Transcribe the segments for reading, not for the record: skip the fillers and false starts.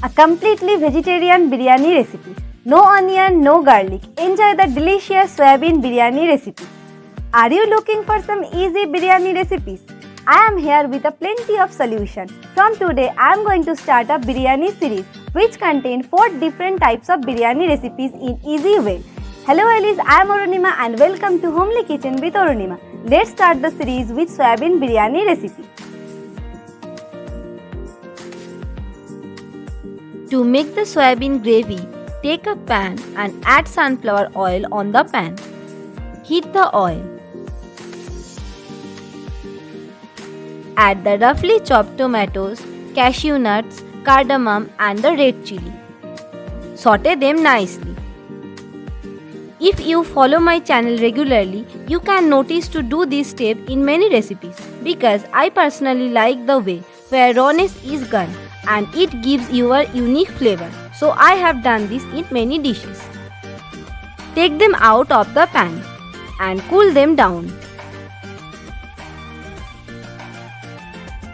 A completely vegetarian biryani recipe. No onion, no garlic. Enjoy the delicious soybean biryani recipe. Are you looking for some easy biryani recipes? I am here with a plenty of solutions. From today, I am going to start a biryani series which contain 4 different types of biryani recipes in easy way. Hello Alice, I am Arunima and welcome to Homely Kitchen with Arunima. Let's start the series with soybean biryani recipe. To make the soybean gravy, take a pan and add sunflower oil on the pan. Heat the oil. Add the roughly chopped tomatoes, cashew nuts, cardamom and the red chili. Saute them nicely. If you follow my channel regularly, you can notice to do this step in many recipes because I personally like the way where rawness is gone and it gives your unique flavor. So I have done this in many dishes. Take them out of the pan and cool them down.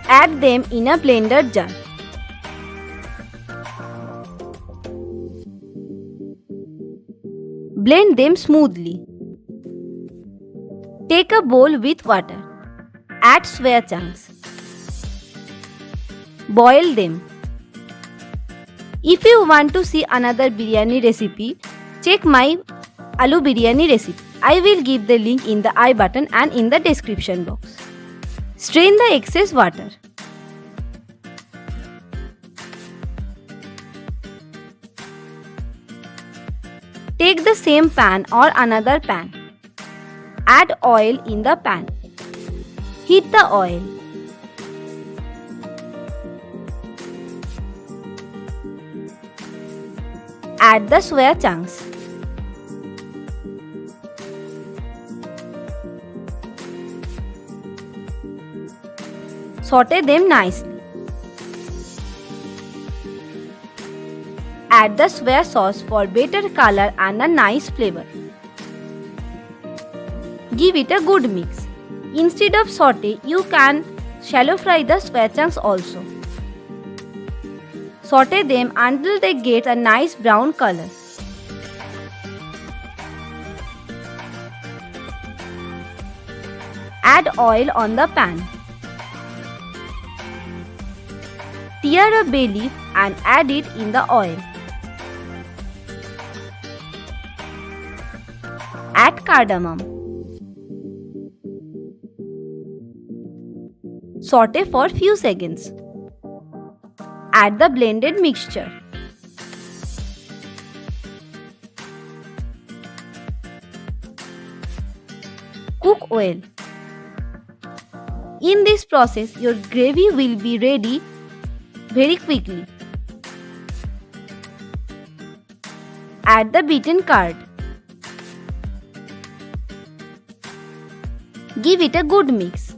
Add them in a blender jar. Blend them smoothly. Take a bowl with water. Add soya chunks. Boil them. If you want to see another biryani recipe, check my aloo biryani recipe. I will give the link in the I button and in the description box. Strain the excess water. Take the same pan or another pan. Add oil in the pan. Heat the oil. Add the soya chunks. Saute them nicely. Add the soya sauce for better color and a nice flavor. Give it a good mix. Instead of saute, you can shallow fry the soya chunks also. Saute them until they get a nice brown color. Add oil on the pan. Tear a bay leaf and add it in the oil. Add cardamom. Saute for few seconds. Add the blended mixture. Cook well. In this process, your gravy will be ready very quickly. Add the beaten curd. Give it a good mix.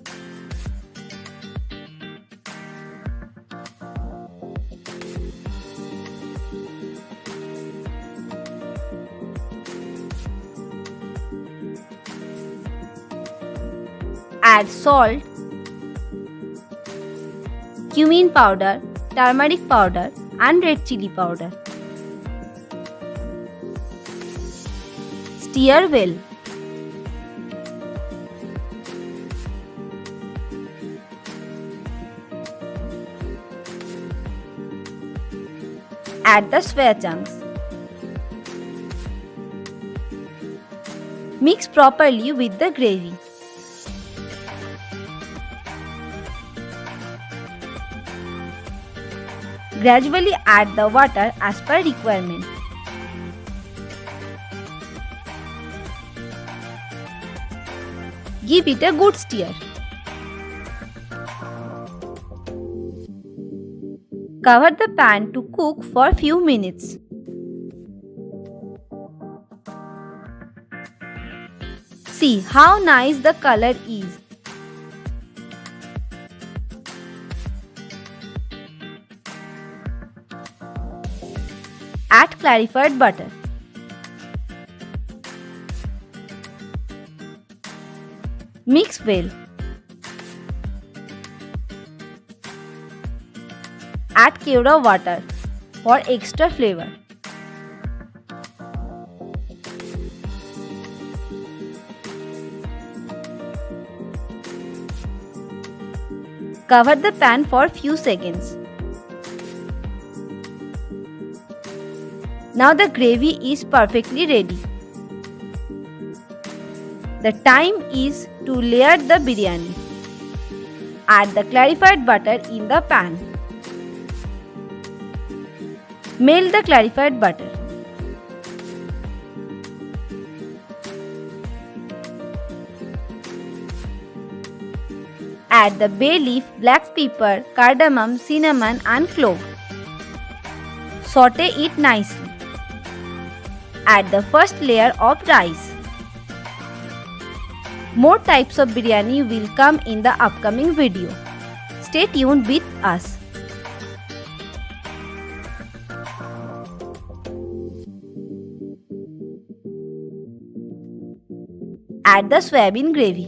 Add salt, cumin powder, turmeric powder and red chili powder. Stir well. Add the soya chunks. Mix properly with the gravy. Gradually add the water as per requirement. Give it a good stir. Cover the pan to cook for few minutes. See how nice the color is. Add clarified butter. Mix well. Add kevra water for extra flavor. Cover the pan for few seconds. Now the gravy is perfectly ready. The time is to layer the biryani. Add the clarified butter in the pan. Melt the clarified butter. Add the bay leaf, black pepper, cardamom, cinnamon and clove. Saute it nicely. Add the first layer of rice. More types of biryani will come in the upcoming video. Stay tuned with us. Add the soybean gravy.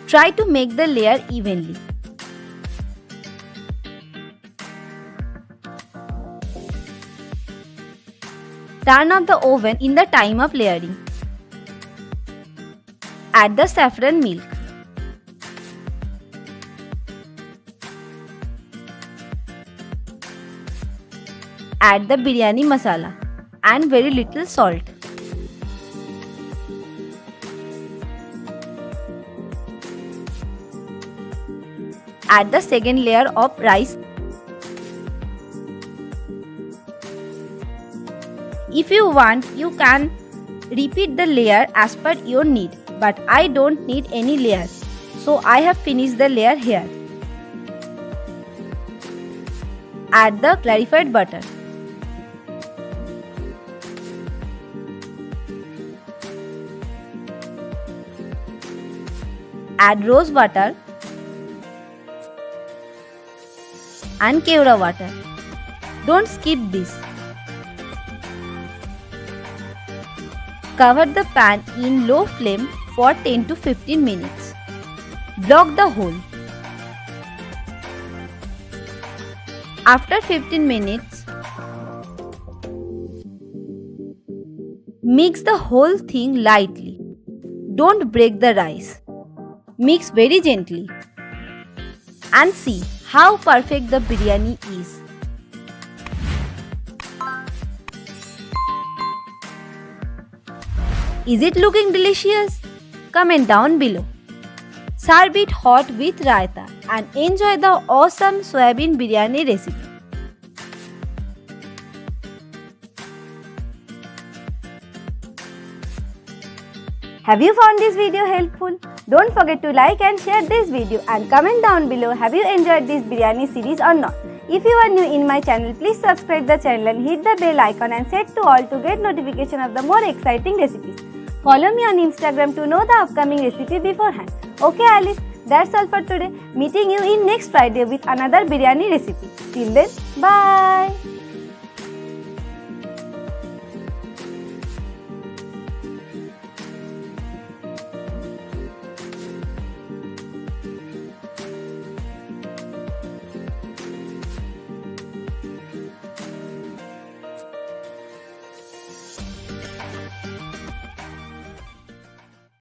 Try to make the layer evenly. Turn off the oven in the time of layering. Add the saffron milk. Add the biryani masala and very little salt. Add the second layer of rice. If you want, you can repeat the layer as per your need, but I don't need any layers, so I have finished the layer here. Add the clarified butter. Add rose water and kevra water. Don't skip this. Cover the pan in low flame for 10 to 15 minutes. Block the hole. After 15 minutes, mix the whole thing lightly. Don't break the rice. Mix very gently. And see how perfect the biryani is. Is it looking delicious? Comment down below. Serve it hot with raita and enjoy the awesome soybean biryani recipe. Have you found this video helpful? Don't forget to like and share this video and comment down below, have you enjoyed this biryani series or not? If you are new in my channel, please subscribe the channel and hit the bell icon and set to all to get notification of the more exciting recipes. Follow me on Instagram to know the upcoming recipe beforehand. Okay Alice, that's all for today. Meeting you in next Friday with another biryani recipe. Till then, bye.